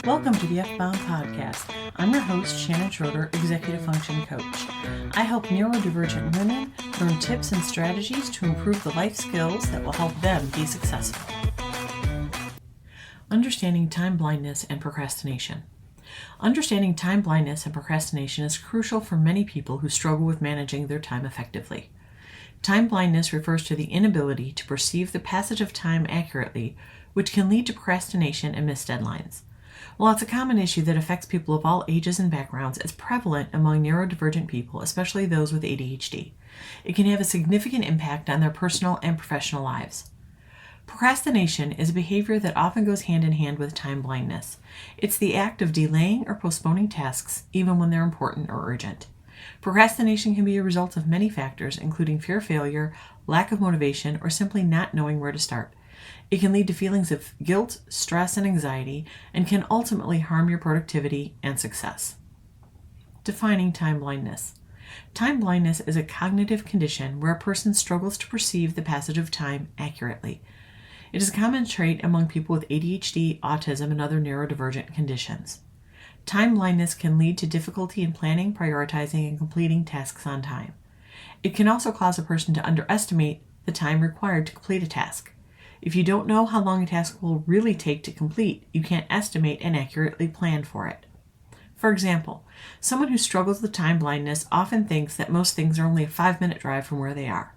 Welcome to the F-Bound Podcast. I'm your host, Shannon Schroeder, Executive Function Coach. I help neurodivergent women learn tips and strategies to improve the life skills that will help them be successful. Understanding time blindness and procrastination. Understanding time blindness and procrastination is crucial for many people who struggle with managing their time effectively. Time blindness refers to the inability to perceive the passage of time accurately, which can lead to procrastination and missed deadlines. While it's a common issue that affects people of all ages and backgrounds, it's prevalent among neurodivergent people, especially those with ADHD. It can have a significant impact on their personal and professional lives. Procrastination is a behavior that often goes hand in hand with time blindness. It's the act of delaying or postponing tasks even when they're important or urgent. Procrastination can be a result of many factors, including fear of failure, lack of motivation, or simply not knowing where to start. It can lead to feelings of guilt, stress, and anxiety, and can ultimately harm your productivity and success. Defining time blindness. Time blindness is a cognitive condition where a person struggles to perceive the passage of time accurately. It is a common trait among people with ADHD, autism, and other neurodivergent conditions. Time blindness can lead to difficulty in planning, prioritizing, and completing tasks on time. It can also cause a person to underestimate the time required to complete a task. If you don't know how long a task will really take to complete, you can't estimate and accurately plan for it. For example, someone who struggles with time blindness often thinks that most things are only a 5-minute drive from where they are.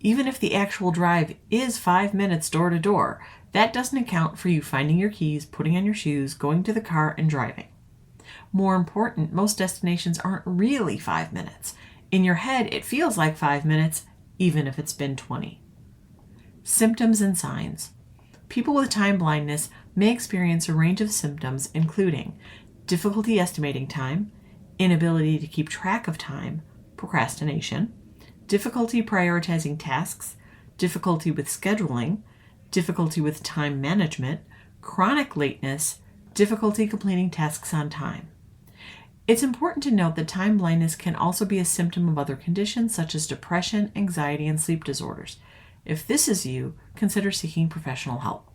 Even if the actual drive is 5 minutes door to door, that doesn't account for you finding your keys, putting on your shoes, going to the car, and driving. More important, most destinations aren't really 5 minutes. In your head, it feels like 5 minutes, even if it's been 20. Symptoms and signs. People with time blindness may experience a range of symptoms, including difficulty estimating time, inability to keep track of time, procrastination, difficulty prioritizing tasks, difficulty with scheduling, difficulty with time management, chronic lateness, difficulty completing tasks on time. It's important to note that time blindness can also be a symptom of other conditions such as depression, anxiety, and sleep disorders. If this is you, consider seeking professional help.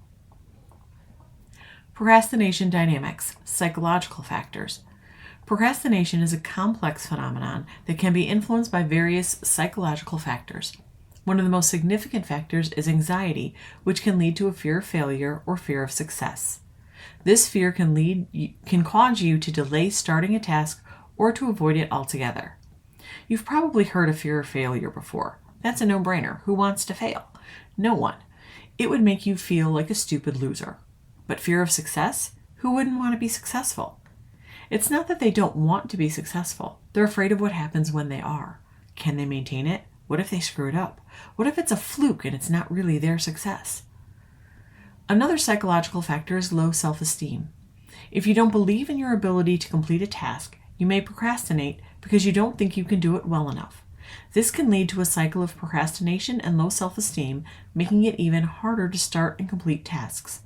Procrastination dynamics, psychological factors. Procrastination is a complex phenomenon that can be influenced by various psychological factors. One of the most significant factors is anxiety, which can lead to a fear of failure or fear of success. This fear can cause you to delay starting a task or to avoid it altogether. You've probably heard of fear of failure before. That's a no-brainer. Who wants to fail? No one. It would make you feel like a stupid loser. But fear of success? Who wouldn't want to be successful? It's not that they don't want to be successful. They're afraid of what happens when they are. Can they maintain it? What if they screw it up? What if it's a fluke and it's not really their success? Another psychological factor is low self-esteem. If you don't believe in your ability to complete a task, you may procrastinate because you don't think you can do it well enough. This can lead to a cycle of procrastination and low self-esteem, making it even harder to start and complete tasks.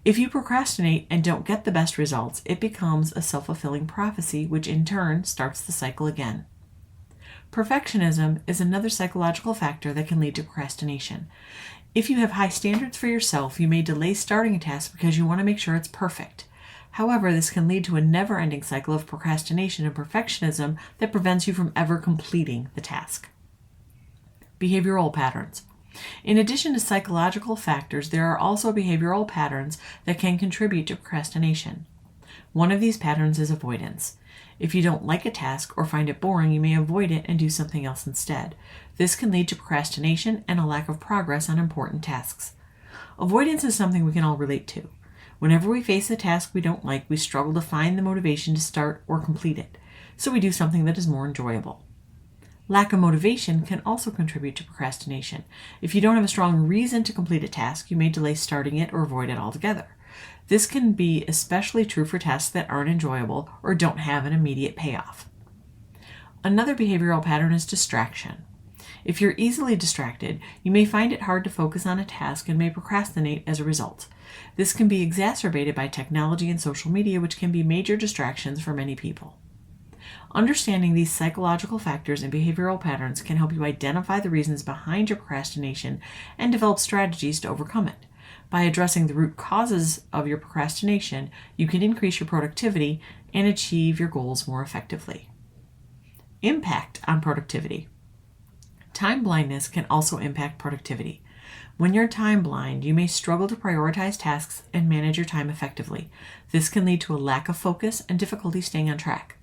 If you procrastinate and don't get the best results, it becomes a self-fulfilling prophecy, which in turn starts the cycle again. Perfectionism is another psychological factor that can lead to procrastination. If you have high standards for yourself, you may delay starting a task because you want to make sure it's perfect. However, this can lead to a never-ending cycle of procrastination and perfectionism that prevents you from ever completing the task. Behavioral patterns. In addition to psychological factors, there are also behavioral patterns that can contribute to procrastination. One of these patterns is avoidance. If you don't like a task or find it boring, you may avoid it and do something else instead. This can lead to procrastination and a lack of progress on important tasks. Avoidance is something we can all relate to. Whenever we face a task we don't like, we struggle to find the motivation to start or complete it, so we do something that is more enjoyable. Lack of motivation can also contribute to procrastination. If you don't have a strong reason to complete a task, you may delay starting it or avoid it altogether. This can be especially true for tasks that aren't enjoyable or don't have an immediate payoff. Another behavioral pattern is distraction. If you're easily distracted, you may find it hard to focus on a task and may procrastinate as a result. This can be exacerbated by technology and social media, which can be major distractions for many people. Understanding these psychological factors and behavioral patterns can help you identify the reasons behind your procrastination and develop strategies to overcome it. By addressing the root causes of your procrastination, you can increase your productivity and achieve your goals more effectively. Impact on productivity. Time blindness can also impact productivity. When you're time blind, you may struggle to prioritize tasks and manage your time effectively. This can lead to a lack of focus and difficulty staying on track.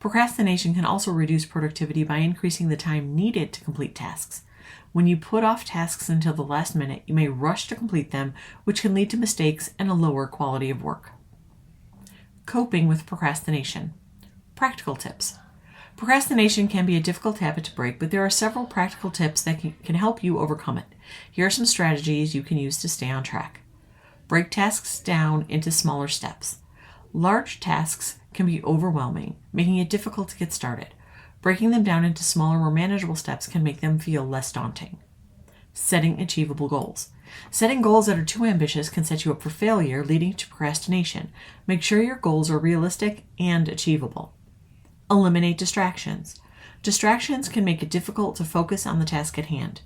Procrastination can also reduce productivity by increasing the time needed to complete tasks. When you put off tasks until the last minute, you may rush to complete them, which can lead to mistakes and a lower quality of work. Coping with procrastination. Practical tips. Procrastination can be a difficult habit to break, but there are several practical tips that can help you overcome it. Here are some strategies you can use to stay on track. Break tasks down into smaller steps. Large tasks can be overwhelming, making it difficult to get started. Breaking them down into smaller, more manageable steps can make them feel less daunting. Setting achievable goals. Setting goals that are too ambitious can set you up for failure, leading to procrastination. Make sure your goals are realistic and achievable. Eliminate distractions. Distractions can make it difficult to focus on the task at hand.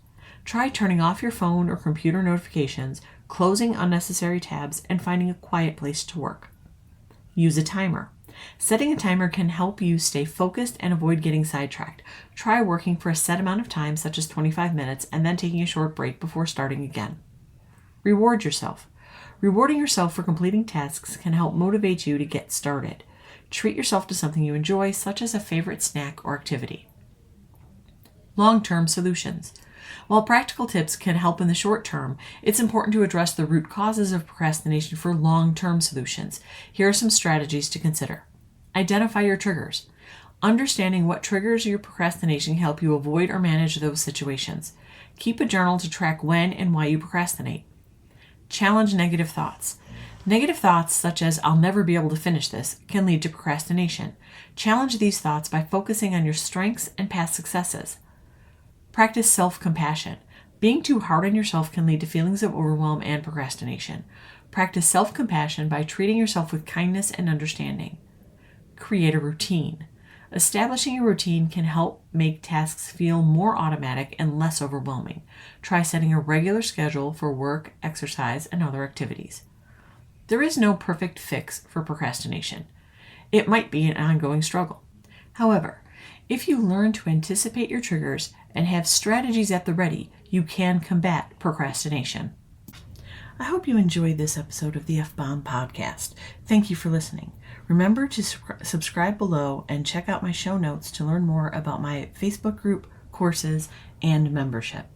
Try turning off your phone or computer notifications, closing unnecessary tabs, and finding a quiet place to work. Use a timer. Setting a timer can help you stay focused and avoid getting sidetracked. Try working for a set amount of time, such as 25 minutes, and then taking a short break before starting again. Reward yourself. Rewarding yourself for completing tasks can help motivate you to get started. Treat yourself to something you enjoy, such as a favorite snack or activity. Long-term solutions. While practical tips can help in the short term, it's important to address the root causes of procrastination for long-term solutions. Here are some strategies to consider. Identify your triggers. Understanding what triggers your procrastination can help you avoid or manage those situations. Keep a journal to track when and why you procrastinate. Challenge negative thoughts. Negative thoughts such as "I'll never be able to finish this" can lead to procrastination. Challenge these thoughts by focusing on your strengths and past successes. Practice self-compassion. Being too hard on yourself can lead to feelings of overwhelm and procrastination. Practice self-compassion by treating yourself with kindness and understanding. Create a routine. Establishing a routine can help make tasks feel more automatic and less overwhelming. Try setting a regular schedule for work, exercise, and other activities. There is no perfect fix for procrastination. It might be an ongoing struggle. However, if you learn to anticipate your triggers and have strategies at the ready, you can combat procrastination. I hope you enjoyed this episode of the F-Bomb Podcast. Thank you for listening. Remember to subscribe below and check out my show notes to learn more about my Facebook group, courses, and membership.